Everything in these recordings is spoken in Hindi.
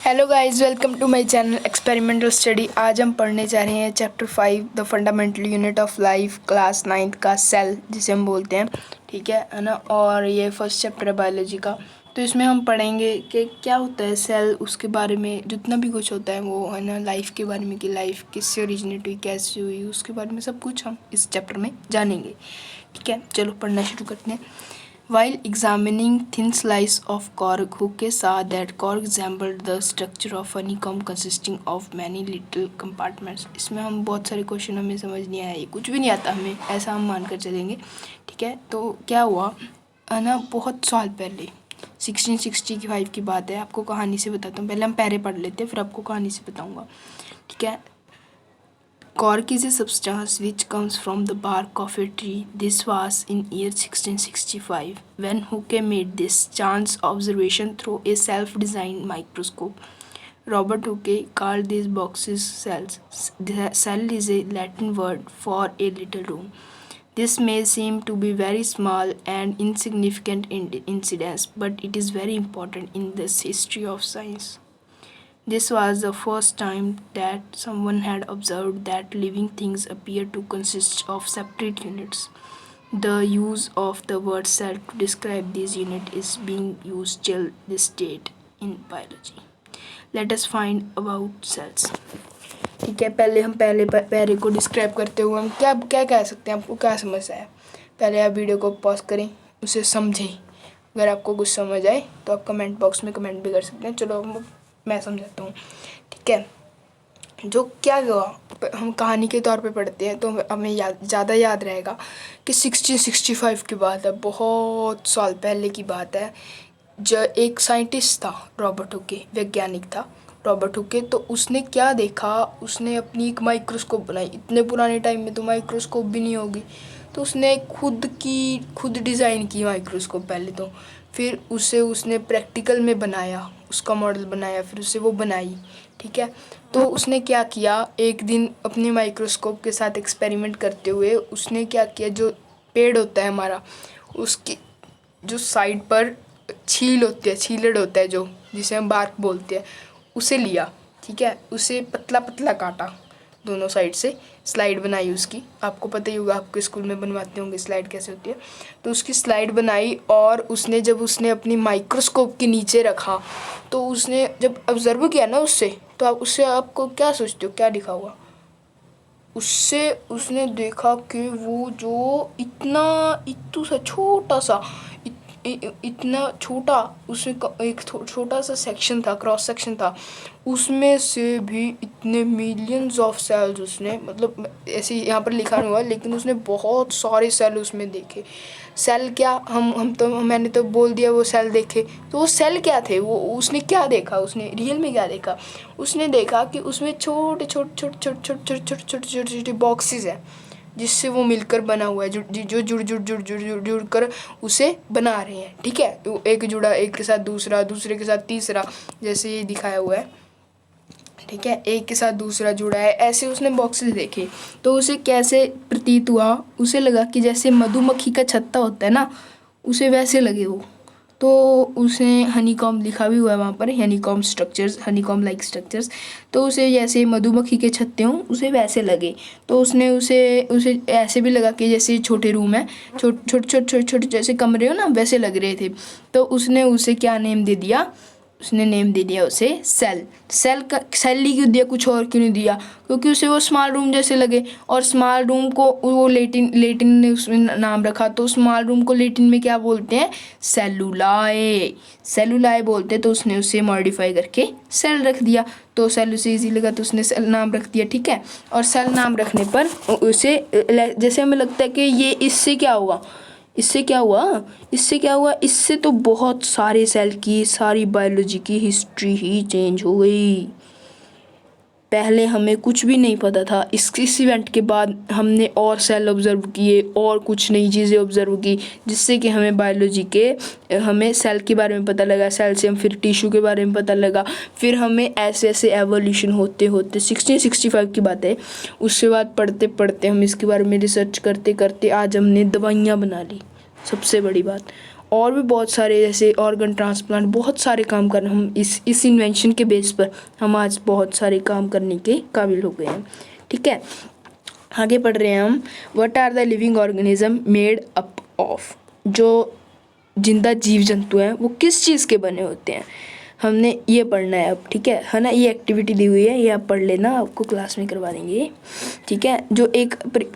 Hello guys, welcome to my channel experimental study. आज हम पढ़ने जा रहे हैं chapter 5 the fundamental unit of life, class 9th का सेल जिसे हम बोलते हैं। ठीक है ना। और ये फर्स्ट चैप्टर है बायोलॉजी का। तो इसमें हम पढ़ेंगे कि क्या होता है सेल, उसके बारे में जितना भी कुछ होता है वो है ना, लाइफ के बारे में कि लाइफ किससे ओरिजिनेट हुई, कैसे हुई, उसके बारे में सब कुछ हम इस चैप्टर में जानेंगे। ठीक है, चलो पढ़ना शुरू करते हैं। While examining thin slice of cork, Hooke saw that cork resembled the structure of honeycomb consisting of many little compartments। इसमें हम बहुत सारे क्वेश्चन हमें समझ नहीं आया, ये कुछ भी नहीं आता हमें, ऐसा हम मान कर चलेंगे। ठीक है, तो क्या हुआ है ना, बहुत साल पहले 1665 की बात है। आपको कहानी से बताता हूँ, पहले हम पैरे पढ़ लेते हैं फिर आपको कहानी से बताऊँगा। ठीक है। Cork is a substance which comes from the bark of a tree. This was in year 1665 when Hooke made this chance observation through a self-designed microscope. Robert Hooke called these boxes cells. The cell is a Latin word for a little room. This may seem to be very small and insignificant incidence, but it is very important in the history of science. This was the first time that someone had observed that living things appear to consist of separate units. The use of the word cell to describe these units is being used till this date in biology. Let us find about cells. ठीक है, पहले हम पैरे को डिस्क्राइब करते हुए हम क्या क्या कह सकते हैं, आपको क्या समझ आया। पहले आप वीडियो को पॉज करें, उसे समझें। अगर आपको कुछ समझ आए तो आप कमेंट बॉक्स में कमेंट भी कर सकते हैं। चलो मैं समझाता हूँ। ठीक है, जो क्या हुआ हम कहानी के तौर पे पढ़ते हैं तो हमें ज़्यादा याद रहेगा कि 1665 की बात है, बहुत साल पहले की बात है। जो एक साइंटिस्ट था, रॉबर्ट हुके, वैज्ञानिक था रॉबर्ट हुके। तो उसने क्या देखा, उसने अपनी एक माइक्रोस्कोप बनाई। इतने पुराने टाइम में तो माइक्रोस्कोप भी नहीं होगी, तो उसने खुद डिज़ाइन की माइक्रोस्कोप पहले तो। फिर उसे उसने प्रैक्टिकल में बनाया, उसका मॉडल बनाया, फिर उसे वो बनाई। ठीक है, तो उसने क्या किया, एक दिन अपने माइक्रोस्कोप के साथ एक्सपेरिमेंट करते हुए उसने क्या किया, जो पेड़ होता है हमारा, उसकी जो साइड पर छील होती है, छीलड़ होता है जो, जिसे हम बार्क बोलते हैं, उसे लिया। ठीक है, उसे पतला पतला काटा दोनों साइड से, स्लाइड बनाई उसकी। आपको पता ही होगा, आपके स्कूल में बनवाते होंगे स्लाइड कैसे होती है। तो उसकी स्लाइड बनाई और जब उसने अपनी माइक्रोस्कोप के नीचे रखा तो उसने जब ऑब्जर्व किया ना उससे, तो आपको क्या सोचते हो क्या दिखा हुआ उससे? उसने देखा कि वो जो इतना सा छोटा सा इतना छोटा, उसमें एक छोटा सा सेक्शन था, क्रॉस सेक्शन था, उसमें से भी इतने मिलियंस ऑफ सेल्स उसने, मतलब ऐसे यहाँ पर लिखा नहीं हुआ, लेकिन उसने बहुत सारे सेल उसमें देखे। सेल क्या, मैंने तो बोल दिया वो सेल देखे, तो वो सेल क्या थे, वो उसने क्या देखा, उसने रियल में क्या देखा। उसने देखा कि उसमें छोटे छोटे बॉक्सेस हैं जिससे वो मिलकर बना हुआ है, जो जुड़ कर उसे बना रहे हैं। ठीक है, तो एक जुड़ा, एक के साथ दूसरा, दूसरे के साथ तीसरा, जैसे ये दिखाया हुआ है। ठीक है, एक के साथ दूसरा जुड़ा है, ऐसे उसने बॉक्सेस देखे। तो उसे कैसे प्रतीत हुआ, उसे लगा कि जैसे मधुमक्खी का छत्ता होता है ना, उसे वैसे लगे वो। तो उसने हनीकॉम्ब लिखा भी हुआ है वहाँ पर, honeycomb structures, honeycomb like structures. तो उसे जैसे मधुमक्खी के छत्ते हों उसे वैसे लगे। तो उसने उसे ऐसे भी लगा कि जैसे छोटे रूम है, छोटे जैसे कमरे हो ना, वैसे लग रहे थे। तो उसने उसे क्या नेम दे दिया, उसने नेम दे दिया उसे सेल। सेल ही क्यों दिया, कुछ और क्यों नहीं दिया, क्योंकि उसे वो स्मॉल रूम जैसे लगे। और स्मॉल रूम को वो लेटिन ने उसमें नाम रखा, तो स्मॉल रूम को लेटिन में क्या बोलते हैं, सेलुलाए बोलते हैं। तो उसने उसे मॉडिफाई करके सेल रख दिया। तो सेल उसे इजी लगा तो उसने सेल नाम रख दिया। ठीक है, और सेल नाम रखने पर उसे जैसे हमें लगता है कि ये इससे क्या हुआ, इससे तो बहुत सारे सेल की, सारी बायोलॉजी की हिस्ट्री ही चेंज हो गई। पहले हमें कुछ भी नहीं पता था, इस इवेंट के बाद हमने और सेल ऑब्जर्व किए और कुछ नई चीज़ें ऑब्जर्व की, जिससे कि हमें बायोलॉजी के हमें सेल के बारे में पता लगा। सेल से हम फिर टिश्यू के बारे में पता लगा। फिर हमें ऐसे ऐसे एवोल्यूशन होते होते 1665 की बात है, उसके बाद पढ़ते पढ़ते हम इसके बारे में रिसर्च करते करते आज हमने दवाइयाँ बना ली, सबसे बड़ी बात। और भी बहुत सारे जैसे ऑर्गन ट्रांसप्लांट, बहुत सारे काम करना, हम इस इन्वेंशन के बेस पर हम आज बहुत सारे काम करने के काबिल हो गए हैं। ठीक है, आगे पढ़ रहे हैं हम। What are the living organism made up of, जो जिंदा जीव जंतु हैं वो किस चीज़ के बने होते हैं, हमने ये पढ़ना है अब। ठीक है ना, ये एक्टिविटी दी हुई है, ये आप पढ़ लेना, आपको क्लास में करवा देंगे। ठीक है, जो एक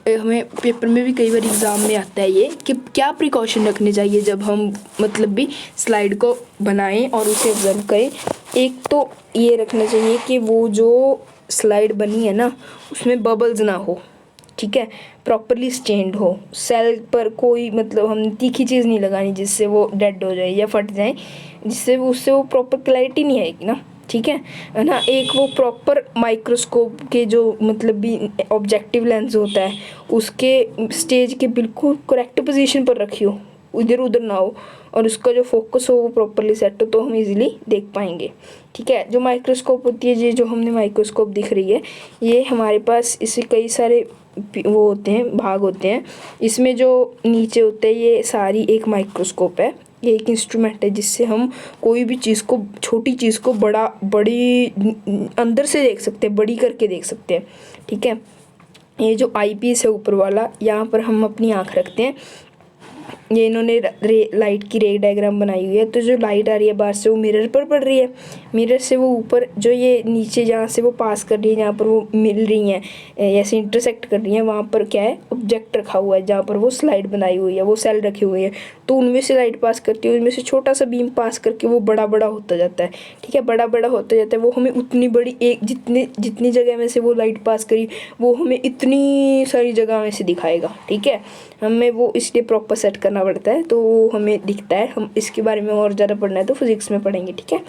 हमें पेपर में भी कई बार एग्ज़ाम में आता है ये कि क्या प्रिकॉशन रखने चाहिए जब हम मतलब भी स्लाइड को बनाएं और उसे ऑब्जर्व करें। एक तो ये रखना चाहिए कि वो जो स्लाइड बनी है ना उसमें बबल्स ना हो। ठीक है, प्रॉपरली स्टेन्ड हो, सेल पर कोई मतलब हम तीखी चीज़ नहीं लगानी जिससे वो डेड हो जाए या फट जाए, जिससे उससे वो प्रॉपर क्लैरिटी नहीं आएगी ना। ठीक है ना, एक वो प्रॉपर माइक्रोस्कोप के जो मतलब भी ऑब्जेक्टिव लेंस होता है उसके स्टेज के बिल्कुल करेक्ट पोजीशन पर रखी हो, इधर उधर ना हो, और उसका जो फोकस हो वो प्रॉपरली सेट हो, तो हम इजीली देख पाएंगे। ठीक है, जो माइक्रोस्कोप होती है, ये जो हमने माइक्रोस्कोप दिख रही है, ये हमारे पास इससे कई सारे वो होते हैं, भाग होते हैं। इसमें जो नीचे होते हैं ये सारी एक माइक्रोस्कोप है, ये एक इंस्ट्रूमेंट है जिससे हम कोई भी चीज़ को, छोटी चीज़ को बड़ी अंदर से देख सकते हैं, बड़ी करके देख सकते हैं। ठीक है, ये जो आई पीस है ऊपर वाला, यहाँ पर हम अपनी आँख रखते हैं, ये इन्होंने लाइट की रे डायग्राम बनाई हुई है। तो जो लाइट आ रही है बाहर से वो मिरर पर पड़ रही है, मिरर से वो ऊपर जो ये नीचे जहाँ से वो पास कर रही है, जहाँ पर वो मिल रही हैं, ऐसे इंटरसेक्ट कर रही हैं, वहाँ पर क्या है, ऑब्जेक्ट रखा हुआ है जहाँ पर वो स्लाइड बनाई हुई है, वो सेल रखे हुए हैं। तो उनमें से लाइट पास करती है, उनमें से छोटा सा बीम पास करके वो बड़ा बड़ा होता जाता है। ठीक है, बड़ा बड़ा होता जाता है, वो हमें उतनी बड़ी एक जितनी जगह में से वो लाइट पास करी वो हमें इतनी सारी जगह में से दिखाएगा। ठीक है, हमें वो इसलिए प्रॉपर सेट करना पड़ता है तो वो हमें दिखता है। हम इसके बारे में और ज़्यादा पढ़ना है तो फिजिक्स में पढ़ेंगे। ठीक है,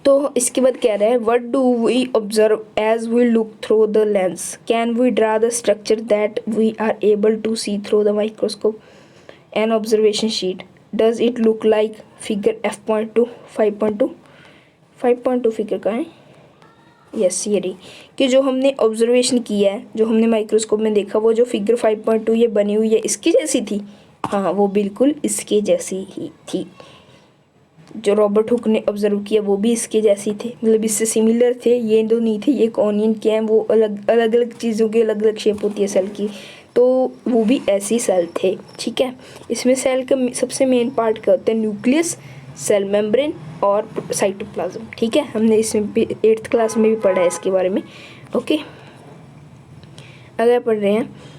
तो इसके बाद कह रहा है what do we observe as we look through the lens, can we draw the structure that we are able to see through the microscope, an observation sheet, does it look like figure F.2 5.2 5.2 figure का है, यस ये रही, कि जो हमने ऑब्जर्वेशन किया है, जो हमने माइक्रोस्कोप में देखा, वो जो फिगर 5.2 ये बनी हुई है इसकी जैसी थी। हाँ, वो बिल्कुल इसके जैसी ही थी। जो रॉबर्ट हुक ने ऑब्जर्व किया वो भी इसके जैसी थे, मतलब इससे सिमिलर थे। ये दो नहीं थे, ये ऑनियन के हैं, वो अलग अलग चीज़ों की अलग अलग शेप होती है सेल की, तो वो भी ऐसी सेल थे। ठीक है, इसमें सेल का सबसे मेन पार्ट क्या होता है, न्यूक्लियस, सेल मेम्ब्रेन और साइटोप्लाज्म। ठीक है, हमने इसमें भी 8th क्लास में भी पढ़ा है इसके बारे में। ओके, अगर पढ़ रहे हैं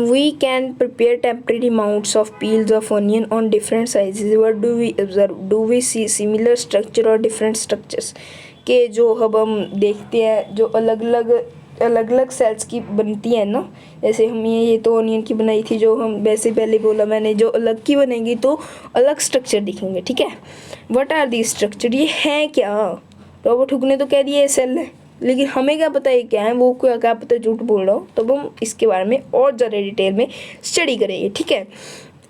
we can prepare temporary mounts of peels of onion on different sizes. What do we observe? Do we see similar structure or different structures? के जो अब हम देखते हैं जो अलग अलग सेल्स की बनती है ना, जैसे हम ये तो ऑनियन की बनाई थी, जो हम वैसे पहले बोला मैंने, जो अलग की बनेगी तो अलग स्ट्रक्चर दिखेंगे। ठीक है, व्हाट आर दी स्ट्रक्चर, ये है क्या, रॉबर्ट हुक ने तो कह दिया ये सेल है, लेकिन हमें क्या पता ये क्या है, वो क्या पता झूठ बोल रहा हो, तो हम इसके बारे में और ज़्यादा डिटेल में स्टडी करेंगे। ठीक है,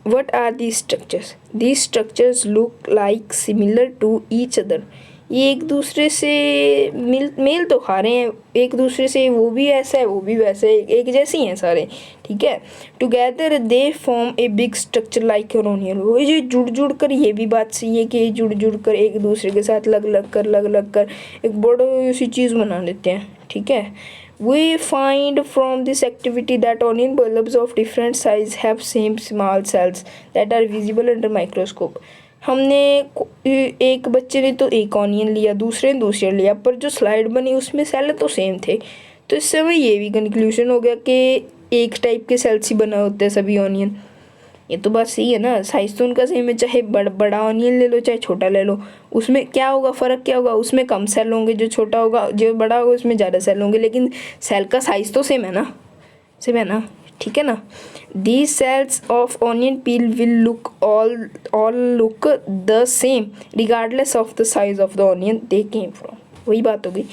what are the structures, the structures look like similar to each other, ये एक दूसरे से मेल तो खा रहे हैं एक दूसरे से, वो भी ऐसा है वो भी वैसा है, एक जैसे ही हैं सारे। ठीक है, together they form a big structure like an onion, वो ये जुड़ कर, ये भी बात सही है कि जुड़ कर एक दूसरे के साथ लग कर एक बड़ी सी चीज़ बना लेते हैं। ठीक है, we find from this activity that onion bulbs of different size have same small cells that are visible under microscope. हमने एक बच्चे ने तो एक ऑनियन लिया, दूसरे ने दूसरा लिया, पर जो स्लाइड बनी उसमें सेल तो सेम थे, तो इससे हमें ये भी कंक्लूजन हो गया कि एक टाइप के सेल्स ही बना होते हैं सभी ऑनियन। ये तो बात सही है ना, साइज तो उनका सेम है, चाहे बड़ा ऑनियन ले लो चाहे छोटा ले लो, उसमें क्या होगा, फ़र्क क्या होगा, उसमें कम सेल होंगे, जो छोटा होगा जो बड़ा होगा उसमें ज़्यादा सेल होंगे, लेकिन सेल का साइज़ तो सेम है ना। ठीक है ना, these cells of onion peel will look all look the same regardless of the size of the onion they came from. वही बात हो गई।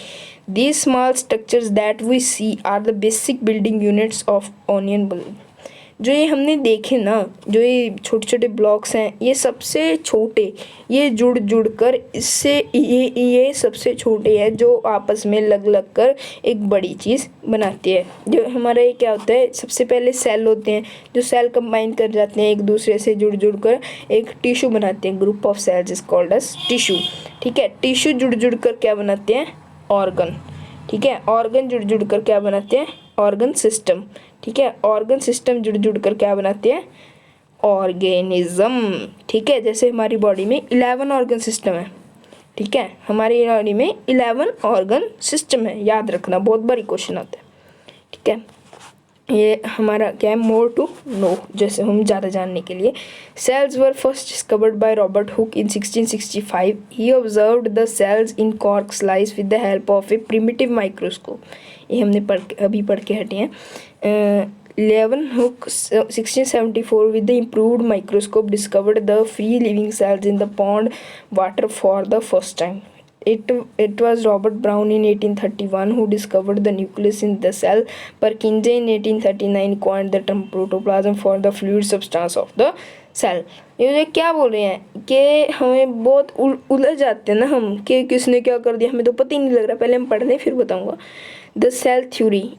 These small structures that we see are the basic building units of onion bulb. जो ये हमने देखे ना, जो ये छोटे छोटे ब्लॉक्स हैं, ये सबसे छोटे, ये जुड़ जुड़ कर इससे ये सबसे छोटे हैं जो आपस में लग लग कर एक बड़ी चीज़ बनाती है। जो हमारा ये क्या होता है, सबसे पहले सेल होते हैं, जो सेल कंबाइन कर जाते हैं एक दूसरे से जुड़ जुड़ कर एक टिश्यू बनाते हैं। Group of cells is called as tissue. ठीक है, टिश्यू जुड़ जुड़ कर क्या बनाते हैं, ऑर्गन। ठीक है, ऑर्गन जुड़ जुड़ कर क्या बनाते हैं, ऑर्गन सिस्टम। ठीक है, ऑर्गन सिस्टम जुड़ जुड़ कर क्या बनाते हैं, ऑर्गेनिज्म। ठीक है, जैसे हमारी बॉडी में 11 ऑर्गन सिस्टम है। ठीक है, हमारी बॉडी में 11 ऑर्गन सिस्टम है, याद रखना, बहुत बारी क्वेश्चन आता है। ठीक है, ये हमारा क्या है, मोर टू नो, जैसे हम ज़्यादा जानने के लिए। Cells were first discovered by Robert Hooke in 1665। He observed the cells in cork slice with the help of a primitive microscope. ये हमने अभी पढ़ के हटे हैं। Leeuwenhoek 1674 with the improved microscope discovered the free living cells in the pond water for the first time. It was Robert Brown in 1831 who discovered the nucleus in the cell. Purkinje in 1839 coined the term protoplasm for the fluid substance of the cell. ये क्या बोल रहे हैं कि हमें बहुत उलझ जाते हैं ना हम, कि किसने क्या कर दिया हमें तो पता ही नहीं लग रहा। पहले हम पढ़ लें फिर बताऊंगा। द सेल थ्योरी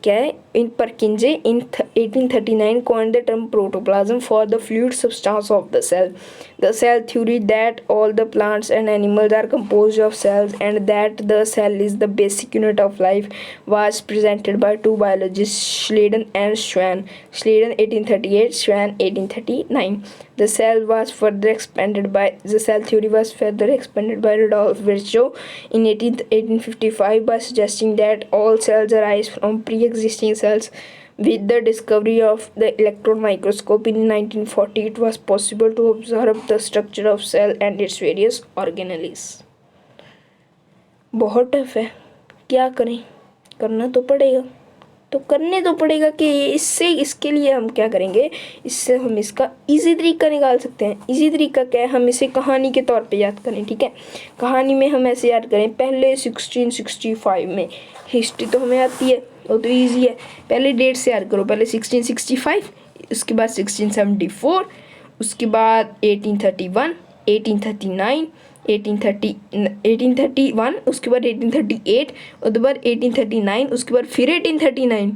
क्या है, इन परकिंजे इन 1839 coined the term protoplasm for the fluid substance of the cell. The cell theory that all the plants and animals are composed of cells and that the cell is the basic unit of life was presented by two biologists, Schleiden and Schwann. Schleiden 1838, Schwann 1839. The cell theory was further expanded by Rudolf Virchow in 1855 by suggesting that all cells arise from pre-existing cells. With the discovery of the electron microscope in 1940, it was possible to observe the structure of cell and its various organelles. बहुत टफ है, क्या करें, करना तो पड़ेगा, तो करने तो पड़ेगा कि इसके लिए हम क्या करेंगे, इससे हम इसका इजी तरीका निकाल सकते हैं। इजी तरीका क्या है, हम इसे कहानी के तौर पे याद करें। ठीक है, कहानी में हम ऐसे याद करें, पहले 1665 में, हिस्ट्री तो हमें आती है, वो तो इजी है। पहले डेट से याद करो, पहले 1665, उसके बाद 1674, उसके बाद 1831, 1839, 1831, उसके बाद 1838, उसके बाद 1839, उसके बाद फिर 1839।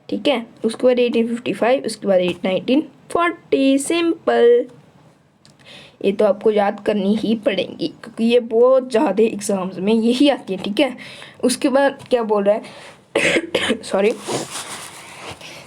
ठीक है, उसके बाद 1855, उसके बाद 1940। सिंपल, ये तो आपको याद करनी ही पड़ेगी क्योंकि ये बहुत ज़्यादा एग्जाम्स में यही आती है। ठीक है, उसके बाद क्या बोल रहा है सॉरी,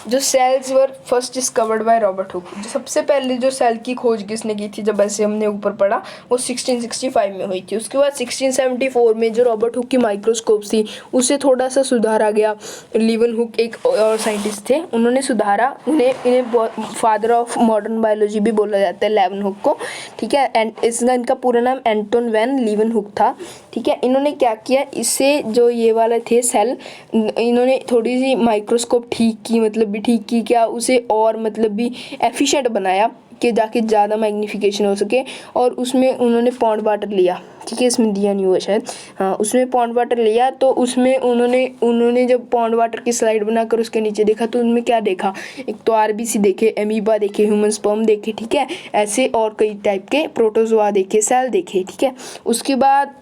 जो cells were first discovered by Robert Hooke, जो सबसे पहले जो सेल की खोज किसने की थी, जब ऐसे हमने ऊपर पढ़ा, वो 1665 में हुई थी। उसके बाद 1674 में जो रॉबर्ट हुक की माइक्रोस्कोप थी उसे थोड़ा सा सुधारा गया। लीवन-हुक एक और साइंटिस्ट थे, उन्होंने सुधारा, इन्हें फादर ऑफ मॉडर्न बायोलॉजी भी बोला जाता है लीवन-हुक को। ठीक है, एंड इनका पूरा नाम एंटोन वैन लीवन-हुक था। ठीक है, इन्होंने क्या किया, इससे जो ये वाले थे सेल, इन्होंने थोड़ी सी माइक्रोस्कोप ठीक की, मतलब भी ठीक की क्या, उसे और मतलब भी एफिशिएंट बनाया कि जाके ज़्यादा मैग्नीफिकेशन हो सके। और उसमें उन्होंने पॉन्ड वाटर लिया। ठीक है, इसमें दिया नहीं हुआ शायद, हाँ, उसमें पॉन्ड वाटर लिया। तो उसमें उन्होंने जब पॉन्ड वाटर की स्लाइड बनाकर उसके नीचे देखा तो उनमें क्या देखा, एक तो आरबीसी देखे, एमीबा देखे, ह्यूमन स्पर्म देखे। ठीक है, ऐसे और कई टाइप के प्रोटोजोआ देखे, सेल देखे। ठीक है, उसके बाद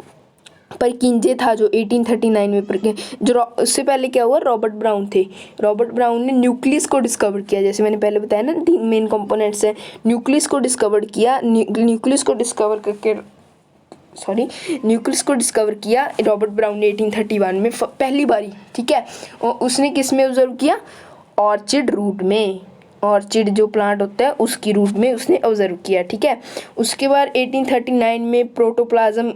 परकिंजे था जो 1839 में जो उससे पहले क्या हुआ, रॉबर्ट ब्राउन थे। रॉबर्ट ब्राउन ने न्यूक्लियस को डिस्कवर किया, जैसे मैंने पहले बताया ना, 3 मेन कंपोनेंट्स हैं। न्यूक्लियस को डिस्कवर किया, न्यूक्लियस को डिस्कवर किया रॉबर्ट ब्राउन ने 1831 में पहली बारी। ठीक है, और उसने किस में ऑब्जर्व किया, ऑर्चिड रूट में, ऑर्चिड जो प्लांट होता है उसकी रूट में उसने ऑब्जर्व किया। ठीक है, उसके बाद 1839 में प्रोटोप्लाज्म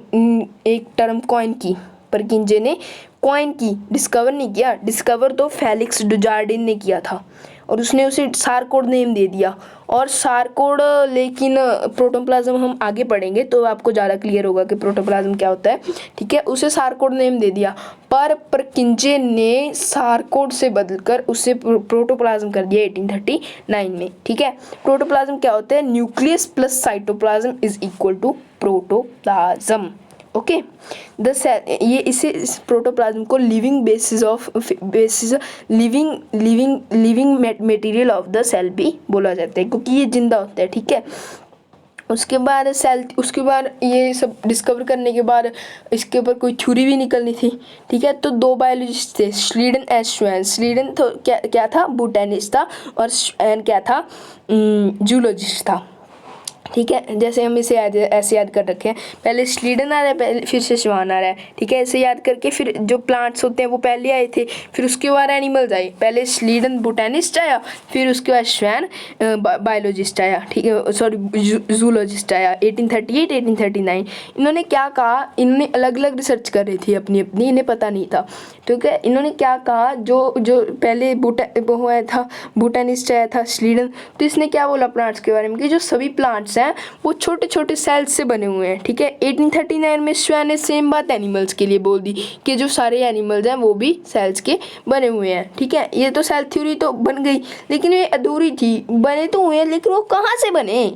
एक टर्म कॉइन की, परकिंजे ने कॉइन की, डिस्कवर नहीं किया। डिस्कवर तो फेलिक्स डुजार्डिन ने किया था और उसने उसे सारकोड नेम दे दिया। और सारकोड, लेकिन प्रोटोप्लाज्म हम आगे पढ़ेंगे तो आपको ज़्यादा क्लियर होगा कि प्रोटोप्लाज्म क्या होता है। ठीक है, उसे सारकोड नेम दे दिया, पर परकिंजे ने सारकोड से बदलकर उसे प्रोटोप्लाज्म कर दिया 1839 में। ठीक है, प्रोटोप्लाज्म क्या होता है, nucleus plus cytoplasm is equal to protoplasm. Okay. The cell, ये इसे प्रोटोप्लाज्म को living living material of the cell भी बोला जाता है, क्योंकि ये जिंदा होता है, ठीक है। उसके बाद ये सब डिस्कवर करने के बाद इसके ऊपर कोई थ्योरी भी निकलनी थी, ठीक है। तो 2 बायोलॉजिस्ट थे, श्लीडन एंड श्वेन। श्लीडन तो क्या था, बोटैनिस्ट था, और श्वेन क्या था, जूलॉजिस्ट था, ठीक है। जैसे हम इसे ऐसे याद कर रखे हैं, पहले श्लीडन आ रहा है, पहले फिर से श्वान आ रहा है, ठीक है। ऐसे याद करके फिर जो प्लांट्स होते हैं वो पहले आए थे, फिर उसके बाद एनिमल्स आए। पहले श्लीडन बोटैनिस्ट आया, फिर उसके बाद श्वान बायोलॉजिस्ट आया, ठीक है, सॉरी जूलॉजिस्ट आया 1838 1839। इन्होंने क्या कहा, इन्होंने अलग अलग रिसर्च कर रही थी अपनी, इन्हें पता नहीं था, ठीक है। इन्होंने क्या कहा, जो पहले वो आया था, बोटैनिस्ट आया था श्लीडन, तो इसने क्या बोला प्लांट्स के बारे में कि जो सभी प्लांट्स हैं वो छोटे छोटे सेल्स से बने हुए हैं, ठीक है। 1839 में श्वेन ने सेम बात एनिमल्स के लिए बोल दी कि जो सारे एनिमल्स हैं वो भी सेल्स के बने हुए हैं, ठीक है। ये तो सेल थ्योरी तो बन गई, लेकिन ये अधूरी थी। बने तो हुए हैं, लेकिन वो कहाँ से बने,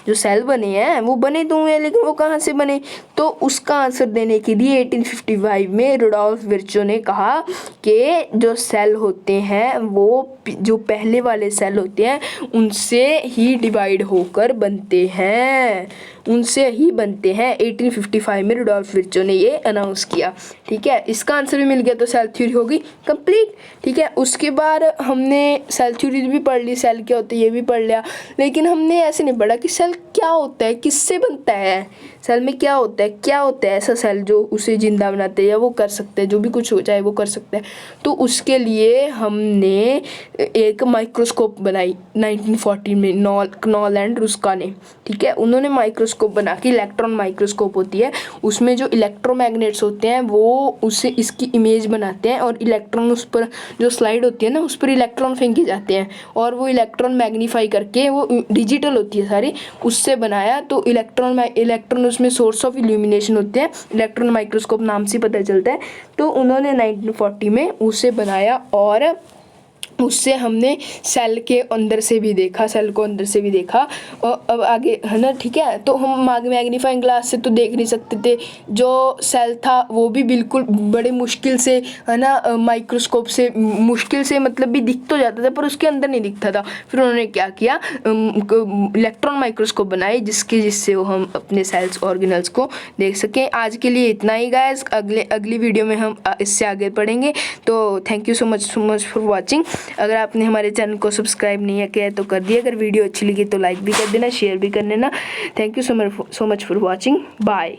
जो सेल बने हैं वो बने तो हुए हैं, लेकिन वो कहाँ से बने। तो उसका आंसर देने के लिए 1855 में रुडोल्फ विर्चो ने कहा कि जो सेल होते हैं वो जो पहले वाले सेल होते हैं उनसे ही डिवाइड होकर बनते हैं, 1855 में रुडोल्फ विर्चो ने ये अनाउंस किया, ठीक है। इसका आंसर भी मिल गया, तो सेल थ्योरी हो गई कंप्लीट, ठीक है। उसके बाद हमने सेल थ्योरी भी पढ़ ली, सेल क्या होता है ये भी पढ़ लिया, लेकिन हमने ऐसे नहीं पढ़ा कि सेल क्या होता है, किससे बनता है, सेल में क्या होता है ऐसा सेल जो उसे जिंदा बनाते हैं या वो कर सकते हैं, जो भी कुछ हो जाए वो कर सकते हैं। तो उसके लिए हमने एक माइक्रोस्कोप बनाई 1940 में, नॉल एंड रुस्का ने, ठीक है। उन्होंने माइक्रोस्कोप बना के, इलेक्ट्रॉन माइक्रोस्कोप होती है, उसमें जो इलेक्ट्रोमैग्नेट्स होते हैं वो उससे इसकी इमेज बनाते हैं, और इलेक्ट्रॉन उस पर जो स्लाइड होती है ना उस पर इलेक्ट्रॉन फेंके जाते हैं, और वो इलेक्ट्रॉन मैग्नीफाई करके, वो डिजिटल होती है सारी, उससे बनाया। तो इलेक्ट्रॉन उसमें सोर्स ऑफ इल्यूमिनेशन होते हैं, इलेक्ट्रॉन माइक्रोस्कोप नाम से पता चलता है। तो उन्होंने 1940 में उसे बनाया, और उससे हमने सेल को अंदर से भी देखा, और अब आगे है ना, ठीक है। तो हम मैग्नीफाइंग ग्लास से तो देख नहीं सकते थे, जो सेल था वो भी बिल्कुल बड़े मुश्किल से, है ना, माइक्रोस्कोप से मुश्किल से मतलब भी दिख तो जाता था, पर उसके अंदर नहीं दिखता था। फिर उन्होंने क्या किया, इलेक्ट्रॉन माइक्रोस्कोप बनाए, जिससे वो हम अपने सेल्स ऑर्गेनल्स को देख सकें। आज के लिए इतना ही गाइस, अगली वीडियो में हम इससे आगे पढ़ेंगे। तो thank you so much for watching. अगर आपने हमारे चैनल को सब्सक्राइब नहीं किया है तो कर दिया, अगर वीडियो अच्छी लगी तो लाइक भी कर देना, शेयर भी कर देना। Thank you so much for watching, bye.